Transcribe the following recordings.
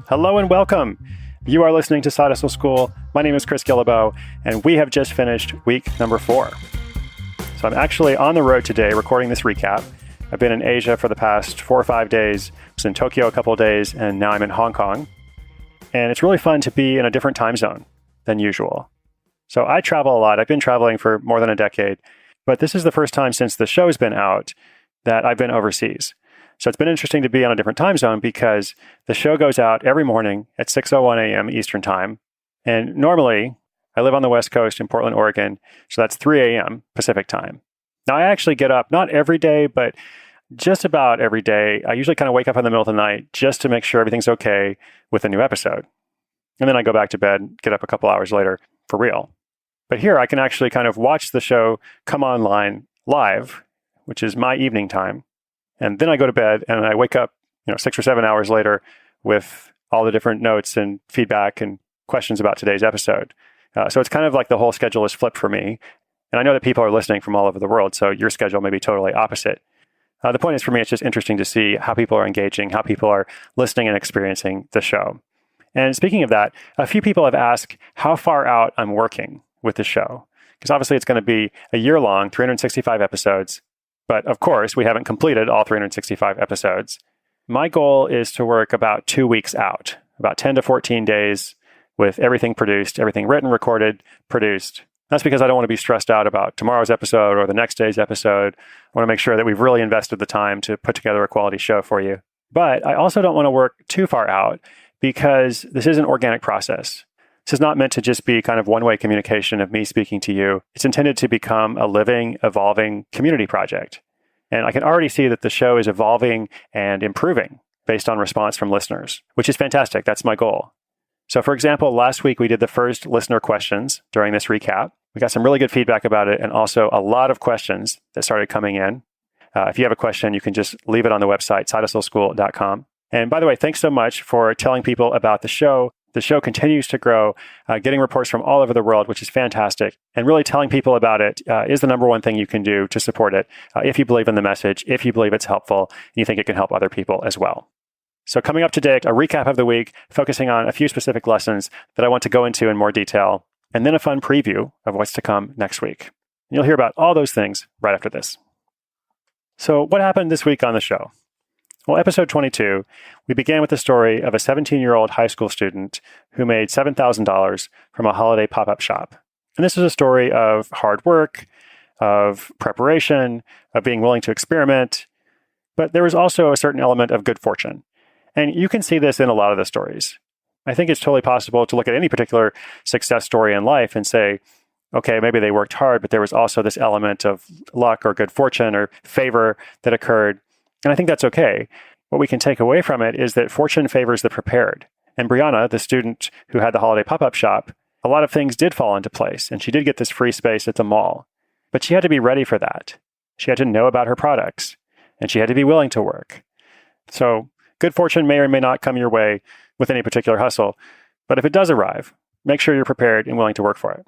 Hello and welcome. You are listening to Side Hustle School. My name is CHRIS GUILLEBEAU, and we have just finished week number 4. So I'm actually on the road today recording this recap. I've been in Asia for the past 4 or 5 days. I was in Tokyo a couple of days, and now I'm in Hong Kong. And it's really fun to be in a different time zone than usual. So I travel a lot. I've been traveling for more than a decade, but this is the first time since the show's been out that I've been overseas. So it's been interesting to be on a different time zone because the show goes out every morning at 6:01 a.m. Eastern Time. And normally, I live on the West Coast in Portland, Oregon, so that's 3 a.m. Pacific Time. Now, I actually get up, not every day, but just about every day. I usually kind of wake up in the middle of the night just to make sure everything's okay with a new episode. And then I go back to bed, get up a couple hours later for real. But here, I can actually kind of watch the show come online live, which is my evening time. And then I go to bed and I wake up, 6 or 7 hours later with all the different notes and feedback and questions about today's episode. So it's kind of like the whole schedule is flipped for me. And I know that people are listening from all over the world, so your schedule may be totally opposite. The point is, for me, it's just interesting to see how people are engaging, how people are listening and experiencing the show. And speaking of that, a few people have asked how far out I'm working with the show. Because obviously it's going to be a year long, 365 episodes. But of course, we haven't completed all 365 episodes. My goal is to work about 2 weeks out, about 10 to 14 days with everything produced, everything written, recorded, produced. That's because I don't want to be stressed out about tomorrow's episode or the next day's episode. I want to make sure that we've really invested the time to put together a quality show for you. But I also don't want to work too far out because this is an organic process. This is not meant to just be kind of one-way communication of me speaking to you. It's intended to become a living, evolving community project. And I can already see that the show is evolving and improving based on response from listeners, which is fantastic. That's my goal. So for example, last week we did the first listener questions during this recap. We got some really good feedback about it and also a lot of questions that started coming in. If you have a question, you can just leave it on the website, sidehustleschool.com. And by the way, thanks so much for telling people about the show. The show continues to grow, getting reports from all over the world, which is fantastic. And really telling people about it is the number one thing you can do to support it if you believe in the message, if you believe it's helpful, and you think it can help other people as well. So coming up today, a recap of the week, focusing on a few specific lessons that I want to go into in more detail, and then a fun preview of what's to come next week. And you'll hear about all those things right after this. So what happened this week on the show? Well, episode 22, we began with the story of a 17-year-old high school student who made $7,000 from a holiday pop-up shop. And this is a story of hard work, of preparation, of being willing to experiment, but there was also a certain element of good fortune. And you can see this in a lot of the stories. I think it's totally possible to look at any particular success story in life and say, okay, maybe they worked hard, but there was also this element of luck or good fortune or favor that occurred. And I think that's okay. What we can take away from it is that fortune favors the prepared. And Brianna, the student who had the holiday pop-up shop, a lot of things did fall into place, and she did get this free space at the mall. But she had to be ready for that. She had to know about her products, and she had to be willing to work. So good fortune may or may not come your way with any particular hustle, but if it does arrive, make sure you're prepared and willing to work for it.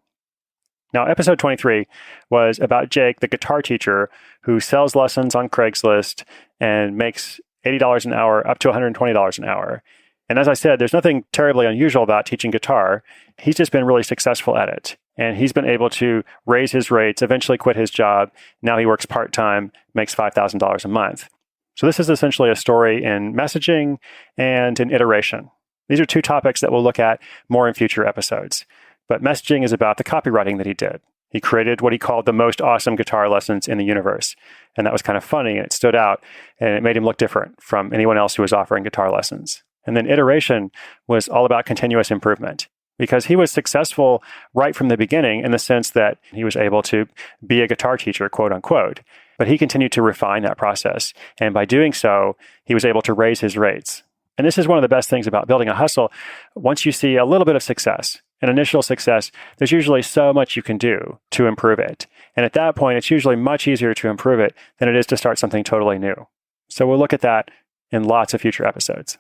Now, episode 23 was about Jake, the guitar teacher who sells lessons on Craigslist and makes $80 an hour up to $120 an hour. And as I said, there's nothing terribly unusual about teaching guitar. He's just been really successful at it. And he's been able to raise his rates, eventually quit his job. Now he works part-time, makes $5,000 a month. So this is essentially a story in messaging and in iteration. These are two topics that we'll look at more in future episodes. But messaging is about the copywriting that he did. He created what he called the most awesome guitar lessons in the universe. And that was kind of funny, and it stood out, and it made him look different from anyone else who was offering guitar lessons. And then iteration was all about continuous improvement, because he was successful right from the beginning in the sense that he was able to be a guitar teacher, quote unquote. But he continued to refine that process. And by doing so, he was able to raise his rates. And this is one of the best things about building a hustle. Once you see a little bit of success, an initial success, there's usually so much you can do to improve it. And at that point, it's usually much easier to improve it than it is to start something totally new. So we'll look at that in lots of future episodes.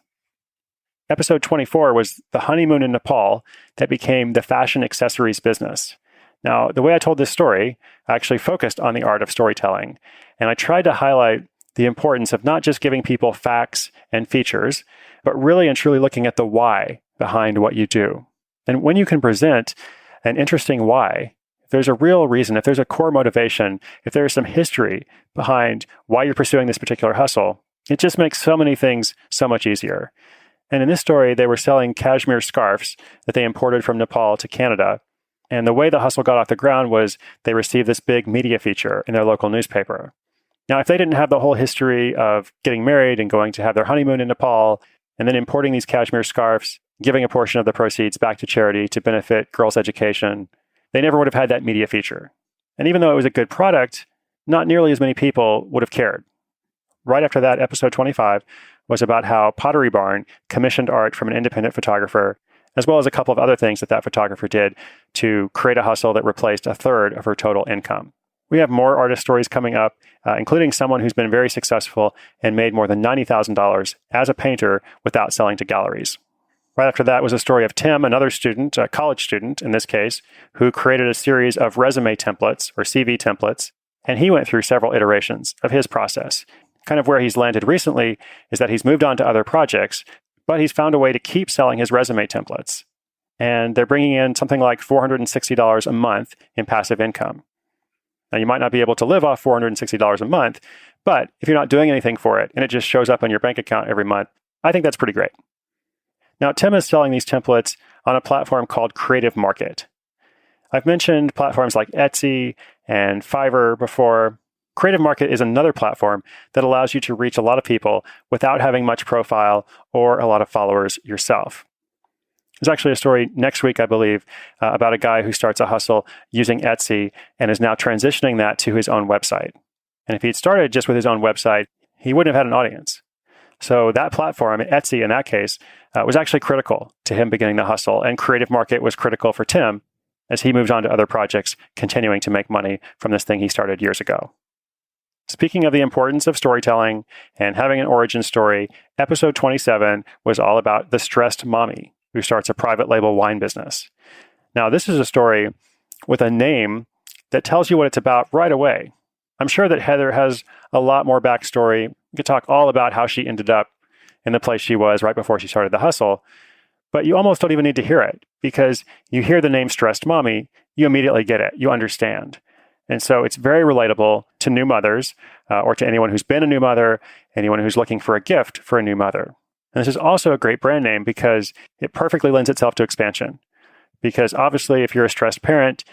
Episode 24 was the honeymoon in Nepal that became the fashion accessories business. Now, the way I told this story, I actually focused on the art of storytelling. And I tried to highlight the importance of not just giving people facts and features, but really and truly looking at the why behind what you do. And when you can present an interesting why, if there's a real reason, if there's a core motivation, if there's some history behind why you're pursuing this particular hustle, it just makes so many things so much easier. And in this story, they were selling cashmere scarves that they imported from Nepal to Canada. And the way the hustle got off the ground was they received this big media feature in their local newspaper. Now, if they didn't have the whole history of getting married and going to have their honeymoon in Nepal, and then importing these cashmere scarves, giving a portion of the proceeds back to charity to benefit girls' education, they never would have had that media feature. And even though it was a good product, not nearly as many people would have cared. Right after that, episode 25 was about how Pottery Barn commissioned art from an independent photographer, as well as a couple of other things that that photographer did to create a hustle that replaced a third of her total income. We have more artist stories coming up, including someone who's been very successful and made more than $90,000 as a painter without selling to galleries. Right after that was a story of Tim, another student, a college student in this case, who created a series of resume templates or CV templates, and he went through several iterations of his process. Kind of where he's landed recently is that he's moved on to other projects, but he's found a way to keep selling his resume templates. And they're bringing in something like $460 a month in passive income. Now, you might not be able to live off $460 a month, but if you're not doing anything for it and it just shows up on your bank account every month, I think that's pretty great. Now, Tim is selling these templates on a platform called Creative Market. I've mentioned platforms like Etsy and Fiverr before. Creative Market is another platform that allows you to reach a lot of people without having much profile or a lot of followers yourself. There's actually a story next week, I believe, about a guy who starts a hustle using Etsy and is now transitioning that to his own website. And if he'd started just with his own website, he wouldn't have had an audience. So that platform, Etsy in that case, was actually critical to him beginning the hustle. And Creative Market was critical for Tim as he moves on to other projects, continuing to make money from this thing he started years ago. Speaking of the importance of storytelling and having an origin story, episode 27 was all about the stressed mommy who starts a private label wine business. Now, this is a story with a name that tells you what it's about right away. I'm sure that Heather has a lot more backstory. We could talk all about how she ended up in the place she was right before she started the hustle, but you almost don't even need to hear it because you hear the name Stressed Mommy, you immediately get it, you understand. And so it's very relatable to new mothers or to anyone who's been a new mother, anyone who's looking for a gift for a new mother. And this is also a great brand name because it perfectly lends itself to expansion. Because obviously, if you're a stressed parent,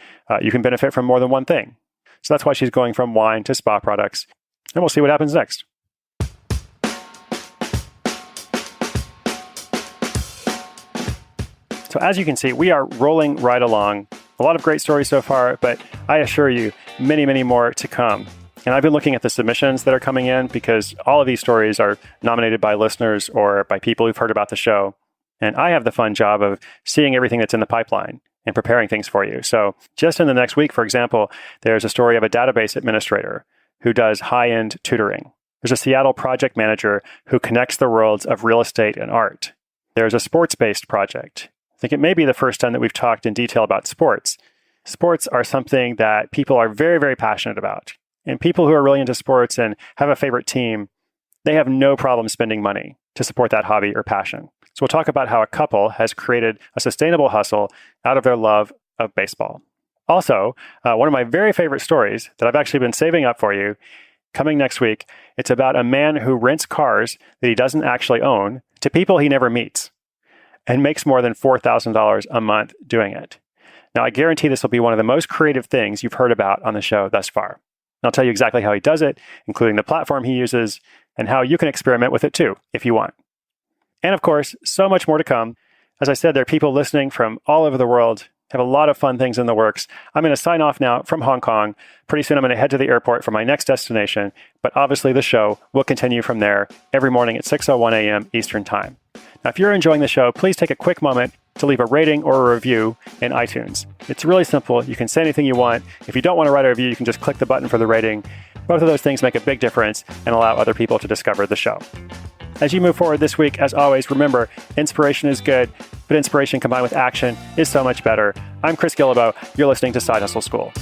you can benefit from more than one thing. So that's why she's going from wine to spa products. And we'll see what happens next. So as you can see, we are rolling right along. A lot of great stories so far, but I assure you, many, many more to come. And I've been looking at the submissions that are coming in because all of these stories are nominated by listeners or by people who've heard about the show. And I have the fun job of seeing everything that's in the pipeline and preparing things for you. So just in the next week, for example, there's a story of a database administrator who does high-end tutoring. There's a Seattle project manager who connects the worlds of real estate and art. There's a sports-based project. I think it may be the first time that we've talked in detail about sports. Sports are something that people are very, very passionate about. And people who are really into sports and have a favorite team, they have no problem spending money to support that hobby or passion. So we'll talk about how a couple has created a sustainable hustle out of their love of baseball. Also, one of my very favorite stories that I've actually been saving up for you, coming next week, it's about a man who rents cars that he doesn't actually own to people he never meets and makes more than $4,000 a month doing it. Now, I guarantee this will be one of the most creative things you've heard about on the show thus far. I'll tell you exactly how he does it, including the platform he uses, and how you can experiment with it too, if you want. And of course, so much more to come. As I said, there are people listening from all over the world, have a lot of fun things in the works. I'm going to sign off now from Hong Kong. Pretty soon I'm going to head to the airport for my next destination, but obviously the show will continue from there every morning at 6:01 a.m. Eastern Time. Now, if you're enjoying the show, please take a quick moment to leave a rating or a review in iTunes. It's really simple. You can say anything you want. If you don't want to write a review, you can just click the button for the rating. Both of those things make a big difference and allow other people to discover the show. As you move forward this week, as always, remember, inspiration is good, but inspiration combined with action is so much better. I'm Chris Guillebeau. You're listening to Side Hustle School.